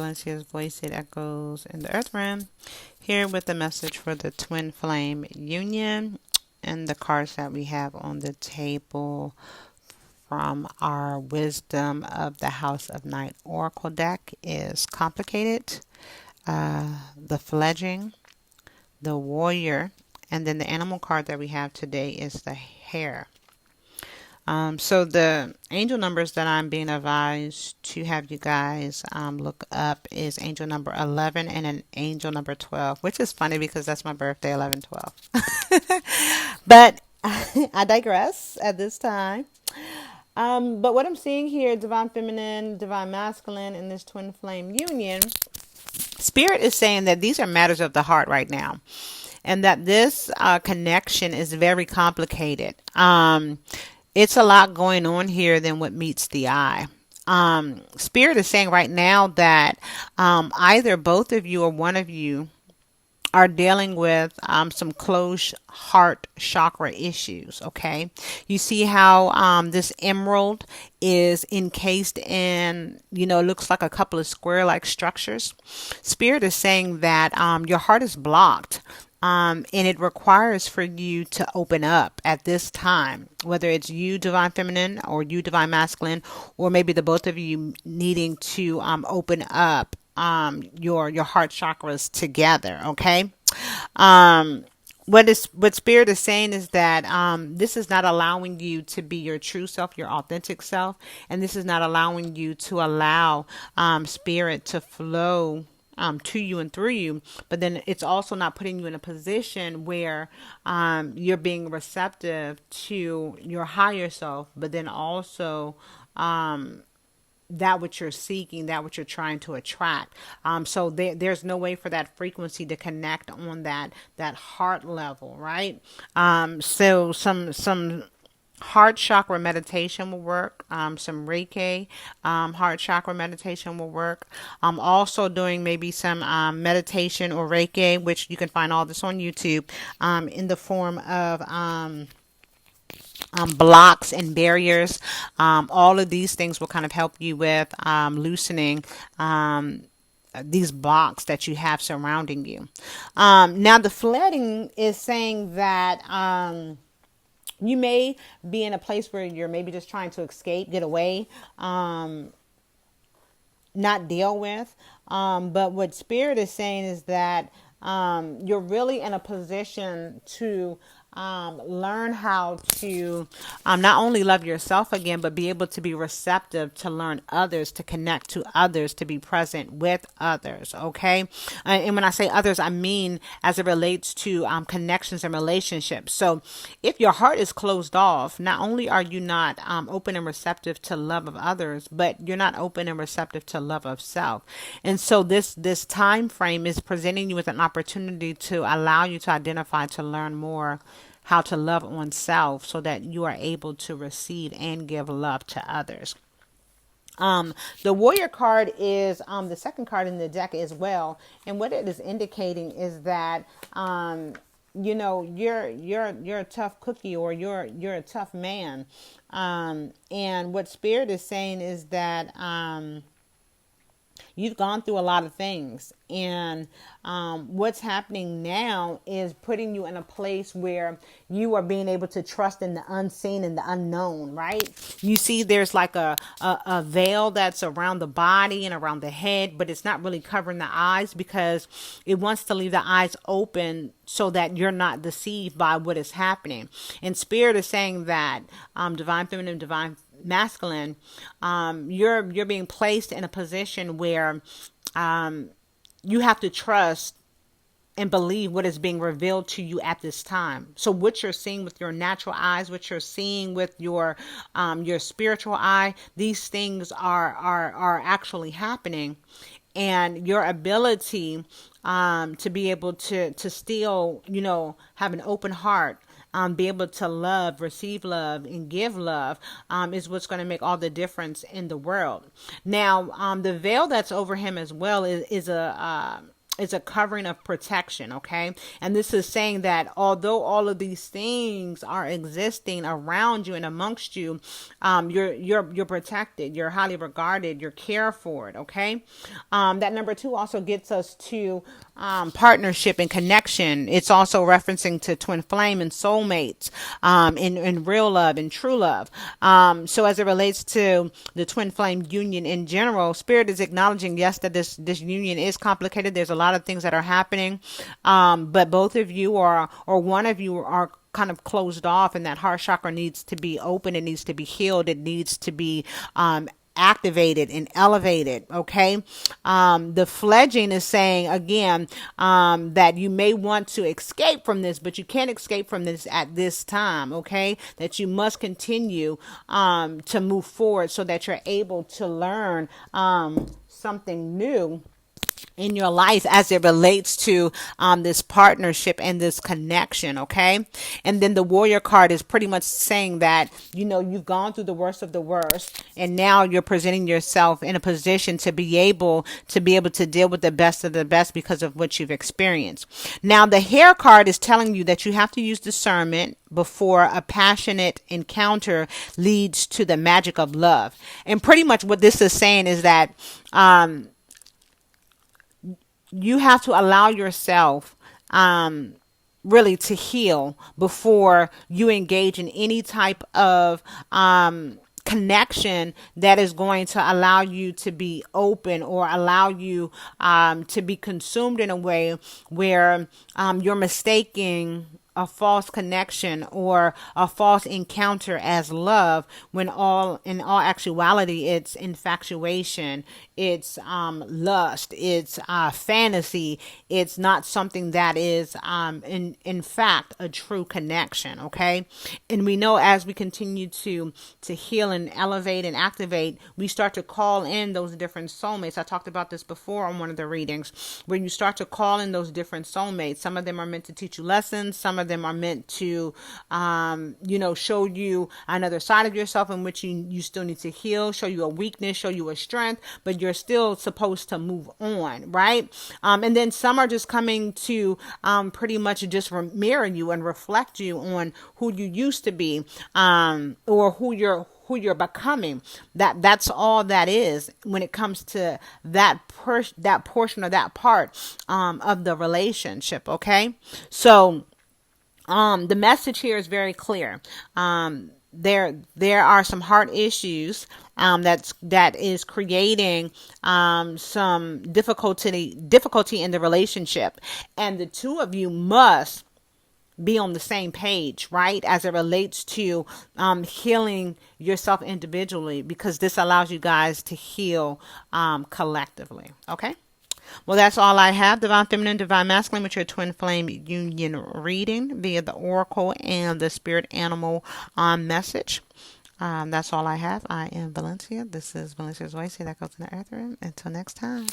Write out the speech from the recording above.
Valencia's voice, it echoes in the earth realm. Here with the message for the Twin Flame Union and the cards that we have on the table from our Wisdom of the House of Night Oracle deck is complicated, the fledging, the warrior, and then the animal card that we have today is the hare. So the angel numbers that I'm being advised to have you guys look up is angel number 11 and an angel number 12, which is funny because that's my birthday, 11/12. But I digress at this time. But what I'm seeing here, divine feminine, divine masculine, in this twin flame union, Spirit is saying that these are matters of the heart right now, and that this connection is very complicated. It's a lot going on here than what meets the eye. Spirit is saying right now that either both of you or one of you are dealing with some closed heart chakra issues. Okay, you see how this emerald is encased in, looks like a couple of square like structures. Spirit is saying that your heart is blocked. And it requires for you to open up at this time, whether it's you, divine feminine, or you, divine masculine, or maybe the both of you needing to open up your heart chakras together. Okay. What Spirit is saying is that this is not allowing you to be your true self, your authentic self, and this is not allowing you to allow Spirit to flow to you and through you, but then it's also not putting you in a position where you're being receptive to your higher self, but then also that which you're seeking, that which you're trying to attract. So there's no way for that frequency to connect on that heart level, right? So some heart chakra meditation will work. Some Reiki heart chakra meditation will work. Also doing maybe some meditation or Reiki, which you can find all this on YouTube, in the form of blocks and barriers. All of these things will kind of help you with loosening these blocks that you have surrounding you. Now the flooding is saying that you may be in a place where you're maybe just trying to escape, get away, not deal with. But what Spirit is saying is that you're really in a position to learn how to not only love yourself again, but be able to be receptive to learn others, to connect to others, to be present with others. Okay. And when I say others, I mean as it relates to connections and relationships. So if your heart is closed off, not only are you not open and receptive to love of others, but you're not open and receptive to love of self. And so this time frame is presenting you with an opportunity to allow you to identify, to learn more how to love oneself so that you are able to receive and give love to others. The warrior card is the second card in the deck as well. And what it is indicating is that you're a tough cookie, or you're a tough man. And what Spirit is saying is that you've gone through a lot of things, and what's happening now is putting you in a place where you are being able to trust in the unseen and the unknown, right? You see there's like a veil that's around the body and around the head, but it's not really covering the eyes because it wants to leave the eyes open so that you're not deceived by what is happening. And Spirit is saying that divine feminine, divine masculine, you're being placed in a position where you have to trust and believe what is being revealed to you at this time. So what you're seeing with your natural eyes, what you're seeing with your spiritual eye, these things are actually happening. And your ability to be able to still, have an open heart, be able to love, receive love, and give love is what's going to make all the difference in the world. Now, the veil that's over him as well is it's a covering of protection, okay? And this is saying that although all of these things are existing around you and amongst you, you're protected, you're highly regarded, you're cared for, okay? That number 2 also gets us to partnership and connection. It's also referencing to twin flame and soulmates, in real love and true love. So as it relates to the twin flame union in general, Spirit is acknowledging, yes, that this union is complicated. There's a lot of things that are happening, but both of you or one of you are kind of closed off, and that heart chakra needs to be open. It needs to be healed. It needs to be activated and elevated. Okay. The fledging is saying again, that you may want to escape from this, but you can't escape from this at this time. Okay. That you must continue, to move forward so that you're able to learn, something new in your life as it relates to this partnership and this connection. Okay. And then the warrior card is pretty much saying that, you've gone through the worst of the worst, and now you're presenting yourself in a position to be able to deal with the best of the best because of what you've experienced. Now the hair card is telling you that you have to use discernment before a passionate encounter leads to the magic of love. And pretty much what this is saying is that, you have to allow yourself, really to heal before you engage in any type of, connection that is going to allow you to be open or allow you, to be consumed in a way where, you're mistaking a false connection or a false encounter as love, when in all actuality it's infatuation, it's lust, it's fantasy. It's not something that is in fact a true connection. Okay. And we know as we continue to heal and elevate and activate, we start to call in those different soulmates. I talked about this before on one of the readings, where you start to call in those different soulmates. Some of them are meant to teach you lessons. Some of them are meant to, show you another side of yourself in which you still need to heal, show you a weakness, show you a strength, but you're still supposed to move on, right? And then some are just coming to pretty much just mirror you and reflect you on who you used to be, or who you're becoming. That's all that is when it comes to that portion or that part of the relationship. Okay, so the message here is very clear. There are some heart issues that is creating some difficulty in the relationship, and the two of you must be on the same page, right? As it relates to healing yourself individually, because this allows you guys to heal collectively. Okay. Well, that's all I have. Divine Feminine, Divine Masculine with your Twin Flame Union reading via the Oracle and the Spirit Animal message. That's all I have. I am Valencia. This is Valencia's voice. That goes in the earth room. Until next time.